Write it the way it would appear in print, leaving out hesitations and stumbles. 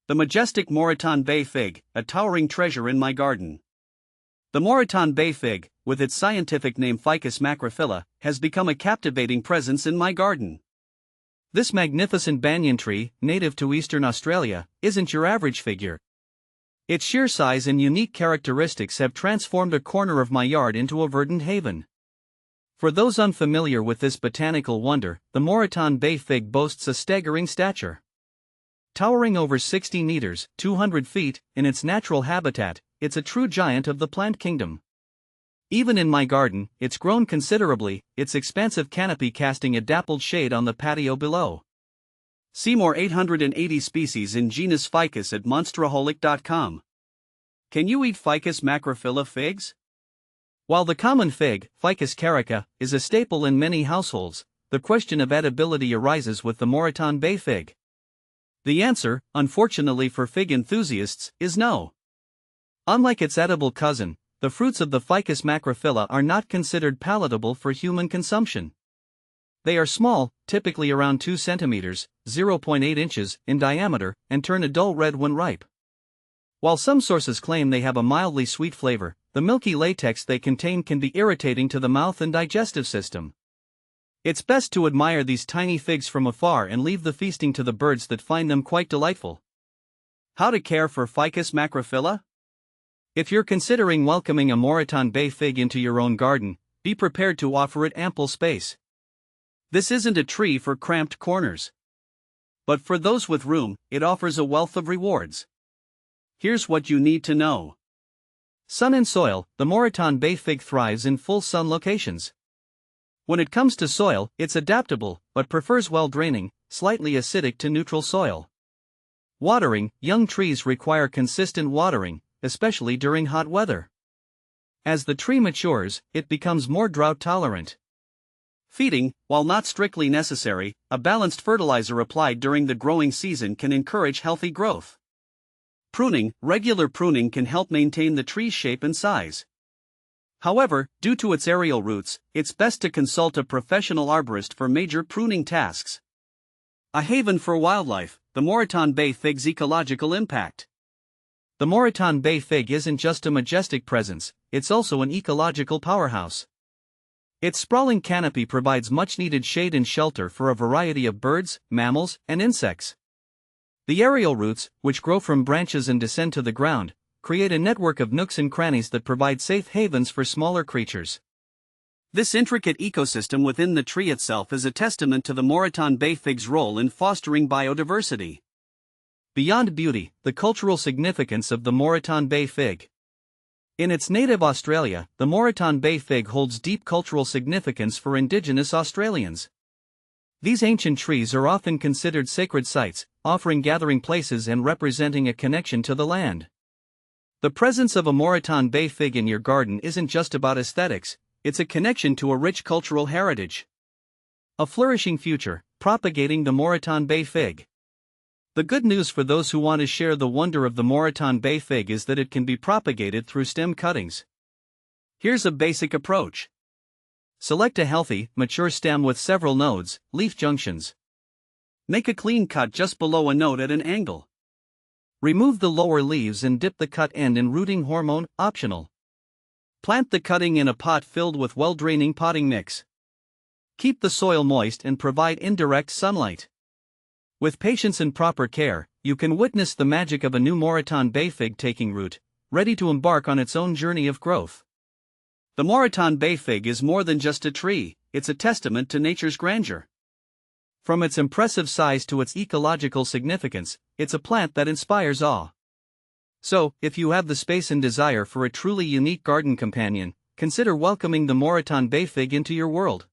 The majestic Moreton Bay fig, a towering treasure in my garden. The Moreton Bay fig, with its scientific name Ficus macrophylla, has become a captivating presence in my garden. This magnificent banyan tree, native to eastern Australia, isn't your average figure. Its sheer size and unique characteristics have transformed a corner of my yard into a verdant haven. For those unfamiliar with this botanical wonder, the Moreton Bay fig boasts a staggering stature. Towering over 60 meters, 200 feet, in its natural habitat, it's a true giant of the plant kingdom. Even in my garden, it's grown considerably, its expansive canopy casting a dappled shade on the patio below. See more 880 species in genus Ficus at monsteraholic.com. Can you eat Ficus macrophylla figs? While the common fig, Ficus carica, is a staple in many households, the question of edibility arises with the Moreton Bay fig. The answer, unfortunately for fig enthusiasts, is no. Unlike its edible cousin, the fruits of the Ficus macrophylla are not considered palatable for human consumption. They are small, typically around 2 centimeters, 0.8 inches, in diameter, and turn a dull red when ripe. While some sources claim they have a mildly sweet flavor, the milky latex they contain can be irritating to the mouth and digestive system. It's best to admire these tiny figs from afar and leave the feasting to the birds that find them quite delightful. How to care for Ficus macrophylla? If you're considering welcoming a Moreton Bay fig into your own garden, be prepared to offer it ample space. This isn't a tree for cramped corners. But for those with room, it offers a wealth of rewards. Here's what you need to know. Sun and soil: the Moreton Bay fig thrives in full sun locations. When it comes to soil, it's adaptable, but prefers well-draining, slightly acidic to neutral soil. Watering: young trees require consistent watering, especially during hot weather. As the tree matures, it becomes more drought-tolerant. Feeding: while not strictly necessary, a balanced fertilizer applied during the growing season can encourage healthy growth. Pruning: regular pruning can help maintain the tree's shape and size. However, due to its aerial roots, it's best to consult a professional arborist for major pruning tasks. A haven for wildlife: the Moreton Bay fig's ecological impact. The Moreton Bay fig isn't just a majestic presence, it's also an ecological powerhouse. Its sprawling canopy provides much-needed shade and shelter for a variety of birds, mammals, and insects. The aerial roots, which grow from branches and descend to the ground, create a network of nooks and crannies that provide safe havens for smaller creatures. This intricate ecosystem within the tree itself is a testament to the Moreton Bay fig's role in fostering biodiversity. Beyond beauty, the cultural significance of the Moreton Bay fig. In its native Australia, the Moreton Bay fig holds deep cultural significance for Indigenous Australians. These ancient trees are often considered sacred sites, offering gathering places and representing a connection to the land. The presence of a Moreton Bay fig in your garden isn't just about aesthetics, it's a connection to a rich cultural heritage. A flourishing future: propagating the Moreton Bay fig. The good news for those who want to share the wonder of the Moreton Bay fig is that it can be propagated through stem cuttings. Here's a basic approach. Select a healthy, mature stem with several nodes, leaf junctions. Make a clean cut just below a node at an angle. Remove the lower leaves and dip the cut end in rooting hormone, optional. Plant the cutting in a pot filled with well-draining potting mix. Keep the soil moist and provide indirect sunlight. With patience and proper care, you can witness the magic of a new Moreton Bay fig taking root, ready to embark on its own journey of growth. The Moreton Bay fig is more than just a tree, it's a testament to nature's grandeur. From its impressive size to its ecological significance, it's a plant that inspires awe. So, if you have the space and desire for a truly unique garden companion, consider welcoming the Moreton Bay fig into your world.